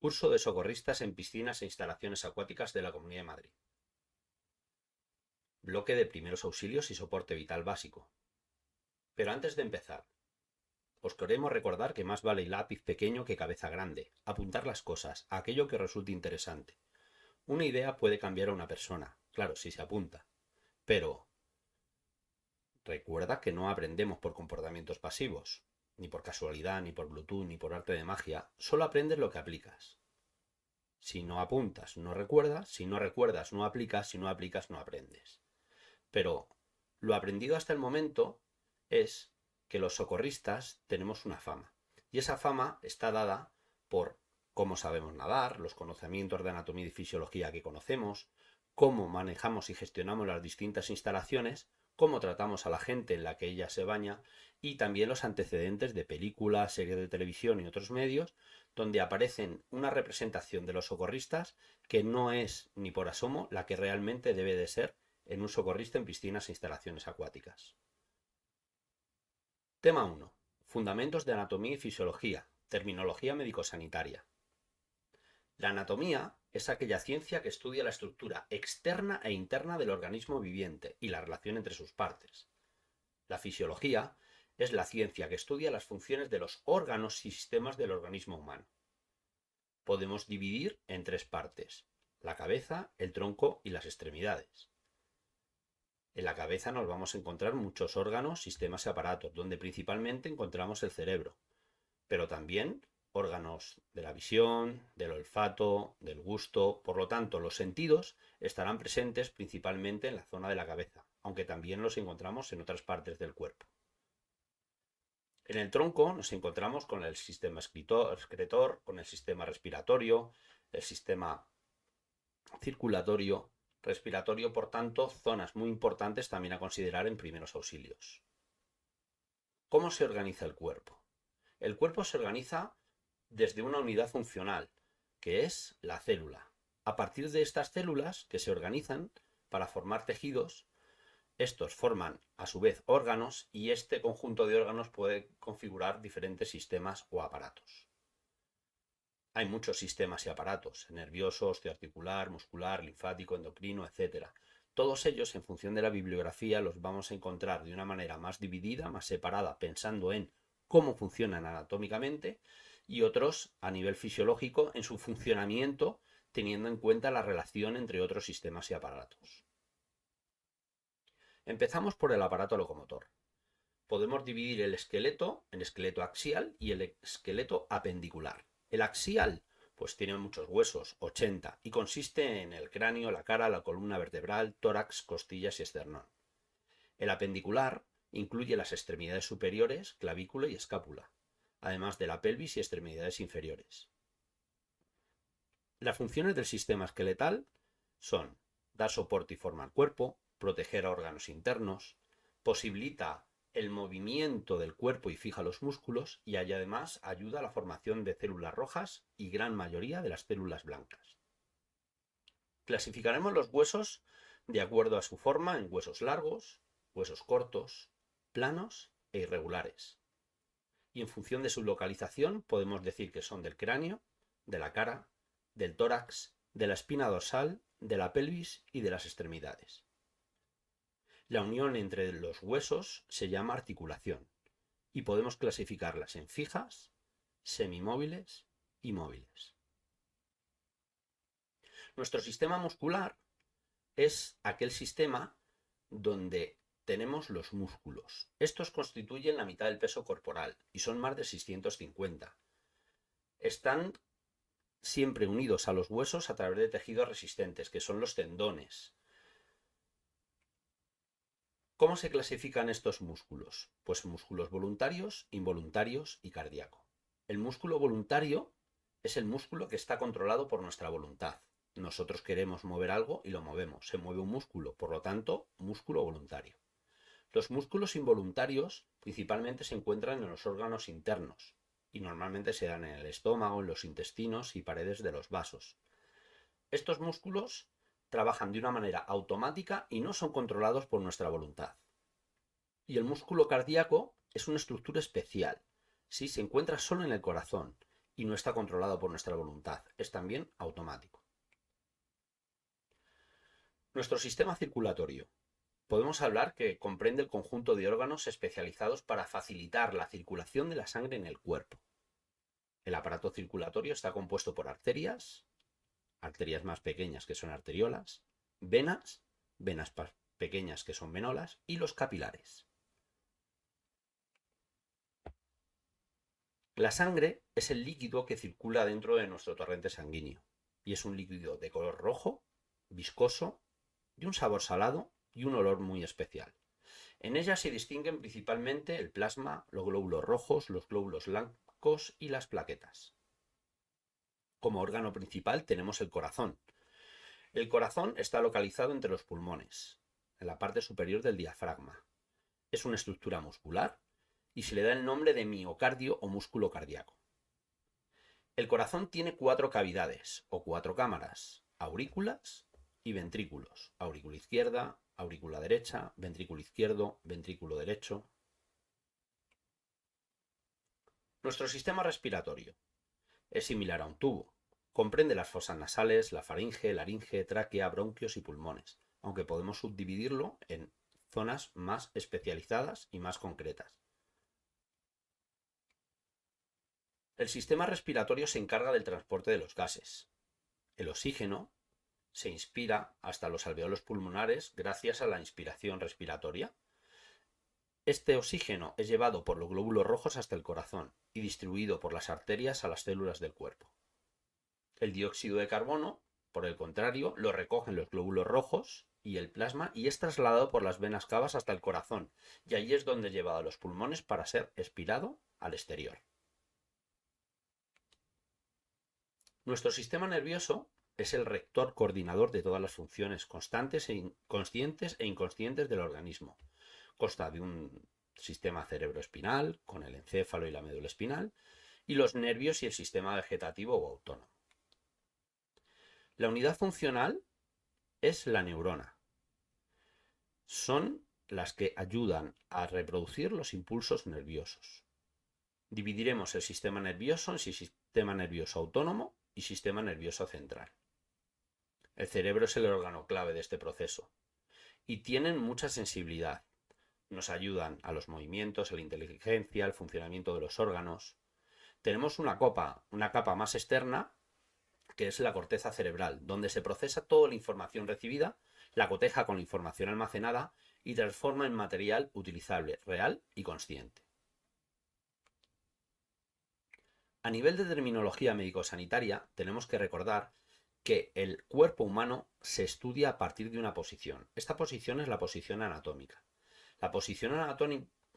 Curso de socorristas en piscinas e instalaciones acuáticas de la Comunidad de Madrid. Bloque de primeros auxilios y soporte vital básico. Pero antes de empezar, os queremos recordar que más vale lápiz pequeño que cabeza grande. Apuntar las cosas, a aquello que resulte interesante. Una idea puede cambiar a una persona, claro, si se apunta. Pero recuerda que no aprendemos por comportamientos pasivos, ni por casualidad, ni por Bluetooth, ni por arte de magia. Solo aprendes lo que aplicas. Si no apuntas, no recuerdas. Si no recuerdas, no aplicas. Si no aplicas, no aprendes. Pero lo aprendido hasta el momento es que los socorristas tenemos una fama. Y esa fama está dada por cómo sabemos nadar, los conocimientos de anatomía y fisiología que conocemos, cómo manejamos y gestionamos las distintas instalaciones, cómo tratamos a la gente en la que ella se baña y también los antecedentes de películas, series de televisión y otros medios donde aparecen una representación de los socorristas que no es ni por asomo la que realmente debe de ser en un socorrista en piscinas e instalaciones acuáticas. Tema 1. Fundamentos de anatomía y fisiología. Terminología médico-sanitaria. La anatomía es aquella ciencia que estudia la estructura externa e interna del organismo viviente y la relación entre sus partes. La fisiología es la ciencia que estudia las funciones de los órganos y sistemas del organismo humano. Podemos dividir en tres partes: la cabeza, el tronco y las extremidades. En la cabeza nos vamos a encontrar muchos órganos, sistemas y aparatos, donde principalmente encontramos el cerebro, pero también órganos de la visión, del olfato, del gusto. Por lo tanto, los sentidos estarán presentes principalmente en la zona de la cabeza, aunque también los encontramos en otras partes del cuerpo. En el tronco nos encontramos con el sistema excretor, con el sistema respiratorio, el sistema circulatorio, respiratorio, por tanto, zonas muy importantes también a considerar en primeros auxilios. ¿Cómo se organiza el cuerpo? El cuerpo se organiza desde una unidad funcional, que es la célula. A partir de estas células que se organizan para formar tejidos, estos forman a su vez órganos y este conjunto de órganos puede configurar diferentes sistemas o aparatos. Hay muchos sistemas y aparatos: nervioso, osteoarticular, muscular, linfático, endocrino, etc. Todos ellos, en función de la bibliografía, los vamos a encontrar de una manera más dividida, más separada, pensando en cómo funcionan anatómicamente, y otros a nivel fisiológico en su funcionamiento, teniendo en cuenta la relación entre otros sistemas y aparatos. Empezamos por el aparato locomotor. Podemos dividir el esqueleto en esqueleto axial y el esqueleto apendicular. El axial pues tiene muchos huesos, 80, y consiste en el cráneo, la cara, la columna vertebral, tórax, costillas y esternón. El apendicular incluye las extremidades superiores, clavícula y escápula, además de la pelvis y extremidades inferiores. Las funciones del sistema esqueletal son dar soporte y forma al cuerpo, proteger a órganos internos, posibilita el movimiento del cuerpo y fija los músculos, y además ayuda a la formación de células rojas y gran mayoría de las células blancas. Clasificaremos los huesos de acuerdo a su forma en huesos largos, huesos cortos, planos e irregulares. Y en función de su localización podemos decir que son del cráneo, de la cara, del tórax, de la espina dorsal, de la pelvis y de las extremidades. La unión entre los huesos se llama articulación y podemos clasificarlas en fijas, semimóviles y móviles. Nuestro sistema muscular es aquel sistema donde tenemos los músculos. Estos constituyen la mitad del peso corporal y son más de 650. Están siempre unidos a los huesos a través de tejidos resistentes, que son los tendones. ¿Cómo se clasifican estos músculos? Pues músculos voluntarios, involuntarios y cardíaco. El músculo voluntario es el músculo que está controlado por nuestra voluntad. Nosotros queremos mover algo y lo movemos. Se mueve un músculo, por lo tanto, músculo voluntario. Los músculos involuntarios principalmente se encuentran en los órganos internos y normalmente se dan en el estómago, en los intestinos y paredes de los vasos. Estos músculos trabajan de una manera automática y no son controlados por nuestra voluntad. Y el músculo cardíaco es una estructura especial. Sí, se encuentra solo en el corazón y no está controlado por nuestra voluntad, es también automático. Nuestro sistema circulatorio. Podemos hablar que comprende el conjunto de órganos especializados para facilitar la circulación de la sangre en el cuerpo. El aparato circulatorio está compuesto por arterias más pequeñas que son arteriolas, venas pequeñas que son venolas y los capilares. La sangre es el líquido que circula dentro de nuestro torrente sanguíneo y es un líquido de color rojo, viscoso, de un sabor salado y un olor muy especial. En ella se distinguen principalmente el plasma, los glóbulos rojos, los glóbulos blancos y las plaquetas. Como órgano principal tenemos el corazón. El corazón está localizado entre los pulmones, en la parte superior del diafragma. Es una estructura muscular y se le da el nombre de miocardio o músculo cardíaco. El corazón tiene 4 cavidades o 4 cámaras, aurículas y ventrículos. Aurícula izquierda, aurícula derecha, ventrículo izquierdo, ventrículo derecho. Nuestro sistema respiratorio es similar a un tubo. Comprende las fosas nasales, la faringe, laringe, tráquea, bronquios y pulmones, aunque podemos subdividirlo en zonas más especializadas y más concretas. El sistema respiratorio se encarga del transporte de los gases. El oxígeno se inspira hasta los alveolos pulmonares gracias a la inspiración respiratoria. Este oxígeno es llevado por los glóbulos rojos hasta el corazón y distribuido por las arterias a las células del cuerpo. El dióxido de carbono, por el contrario, lo recogen los glóbulos rojos y el plasma y es trasladado por las venas cavas hasta el corazón, y allí es donde es llevado a los pulmones para ser expirado al exterior. Nuestro sistema nervioso es el rector coordinador de todas las funciones constantes, conscientes e inconscientes del organismo. Consta de un sistema cerebroespinal, con el encéfalo y la médula espinal, y los nervios y el sistema vegetativo o autónomo. La unidad funcional es la neurona. Son las que ayudan a reproducir los impulsos nerviosos. Dividiremos el sistema nervioso en sistema nervioso autónomo y sistema nervioso central. El cerebro es el órgano clave de este proceso y tienen mucha sensibilidad. Nos ayudan a los movimientos, a la inteligencia, al funcionamiento de los órganos. Tenemos una capa más externa, que es la corteza cerebral, donde se procesa toda la información recibida, la coteja con la información almacenada y transforma en material utilizable, real y consciente. A nivel de terminología médico-sanitaria, tenemos que recordar que el cuerpo humano se estudia a partir de una posición. Esta posición es la posición anatómica. La posición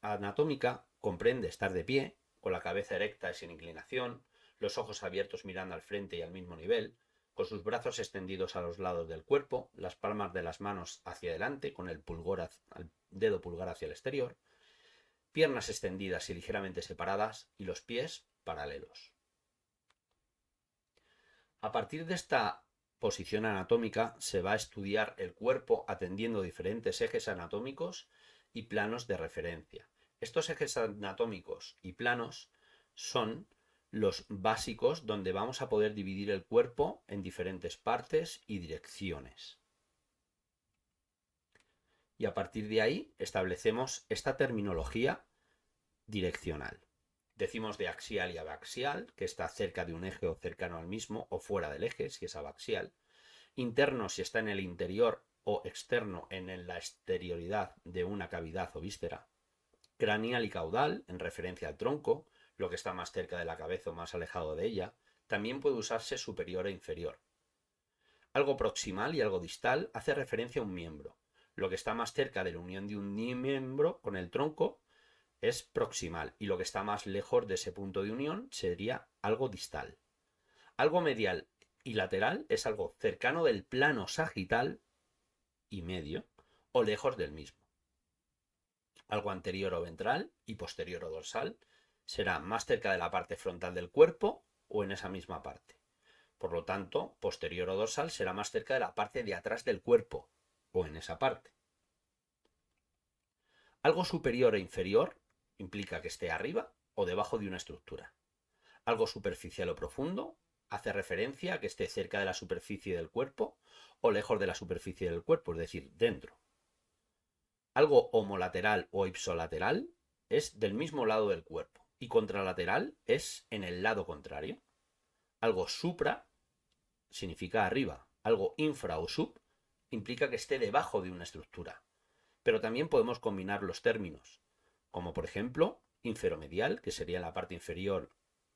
anatómica comprende estar de pie, con la cabeza erecta y sin inclinación, los ojos abiertos mirando al frente y al mismo nivel, con sus brazos extendidos a los lados del cuerpo, las palmas de las manos hacia adelante, con el dedo pulgar hacia el exterior, piernas extendidas y ligeramente separadas y los pies paralelos. A partir de esta posición anatómica se va a estudiar el cuerpo atendiendo diferentes ejes anatómicos y planos de referencia. Estos ejes anatómicos y planos son los básicos donde vamos a poder dividir el cuerpo en diferentes partes y direcciones. Y a partir de ahí establecemos esta terminología direccional. Decimos de axial y abaxial, que está cerca de un eje o cercano al mismo, o fuera del eje, si es abaxial. Interno, si está en el interior, o externo, en la exterioridad de una cavidad o víscera. Craneal y caudal, en referencia al tronco, lo que está más cerca de la cabeza o más alejado de ella. También puede usarse superior e inferior. Algo proximal y algo distal hace referencia a un miembro. Lo que está más cerca de la unión de un miembro con el tronco es proximal y lo que está más lejos de ese punto de unión sería algo distal. Algo medial y lateral es algo cercano del plano sagital y medio o lejos del mismo. Algo anterior o ventral y posterior o dorsal será más cerca de la parte frontal del cuerpo o en esa misma parte. Por lo tanto, posterior o dorsal será más cerca de la parte de atrás del cuerpo o en esa parte. Algo superior e inferior implica que esté arriba o debajo de una estructura. Algo superficial o profundo hace referencia a que esté cerca de la superficie del cuerpo o lejos de la superficie del cuerpo, es decir, dentro. Algo homolateral o ipsolateral es del mismo lado del cuerpo y contralateral es en el lado contrario. Algo supra significa arriba, algo infra o sub implica que esté debajo de una estructura. Pero también podemos combinar los términos, como por ejemplo inferomedial, que sería la parte inferior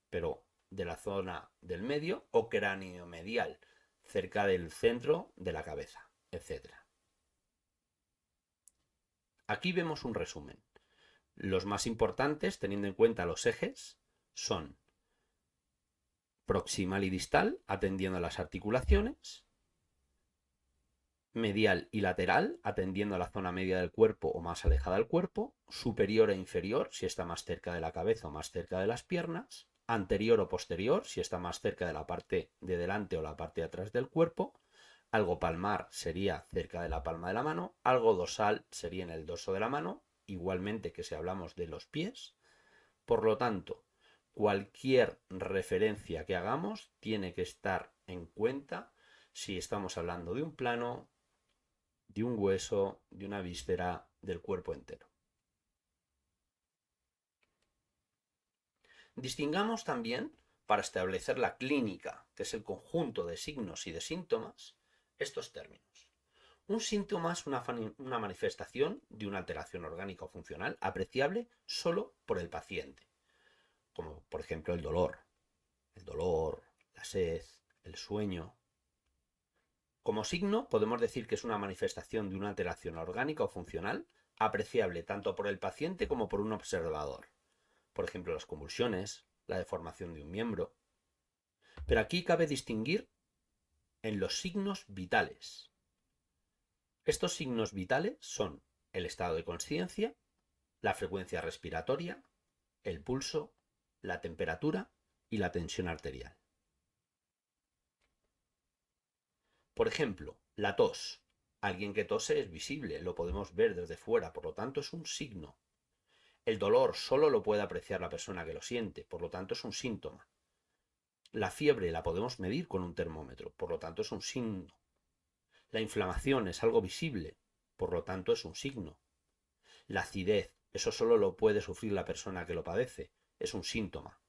pero de la zona del medio, o craneomedial, cerca del centro de la cabeza, etc. Aquí vemos un resumen. Los más importantes, teniendo en cuenta los ejes, son proximal y distal, atendiendo a las articulaciones, medial y lateral, atendiendo a la zona media del cuerpo o más alejada del cuerpo, superior e inferior, si está más cerca de la cabeza o más cerca de las piernas, anterior o posterior, si está más cerca de la parte de delante o la parte de atrás del cuerpo, algo palmar sería cerca de la palma de la mano, algo dorsal sería en el dorso de la mano, igualmente que si hablamos de los pies. Por lo tanto, cualquier referencia que hagamos tiene que estar en cuenta si estamos hablando de un plano, de un hueso, de una víscera, del cuerpo entero. Distingamos también, para establecer la clínica, que es el conjunto de signos y de síntomas, estos términos. Un síntoma es una manifestación de una alteración orgánica o funcional apreciable solo por el paciente, como por ejemplo el dolor, la sed, el sueño. Como signo podemos decir que es una manifestación de una alteración orgánica o funcional apreciable tanto por el paciente como por un observador. Por ejemplo, las convulsiones, la deformación de un miembro. Pero aquí cabe distinguir en los signos vitales. Estos signos vitales son el estado de consciencia, la frecuencia respiratoria, el pulso, la temperatura y la tensión arterial. Por ejemplo, la tos. Alguien que tose es visible, lo podemos ver desde fuera, por lo tanto es un signo. El dolor solo lo puede apreciar la persona que lo siente, por lo tanto es un síntoma. La fiebre la podemos medir con un termómetro, por lo tanto es un signo. La inflamación es algo visible, por lo tanto es un signo. La acidez, eso solo lo puede sufrir la persona que lo padece, es un síntoma.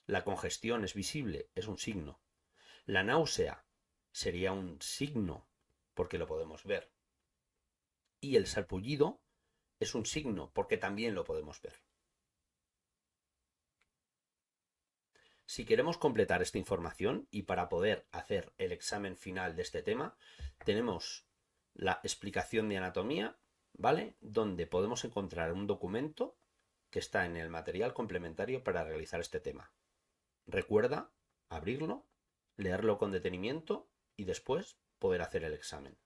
La congestión es visible, es un signo. La náusea sería un signo, porque lo podemos ver. Y el sarpullido es un signo, porque también lo podemos ver. Si queremos completar esta información y para poder hacer el examen final de este tema, tenemos la explicación de anatomía, ¿vale? Donde podemos encontrar un documento que está en el material complementario para realizar este tema. Recuerda abrirlo, leerlo con detenimiento y después poder hacer el examen.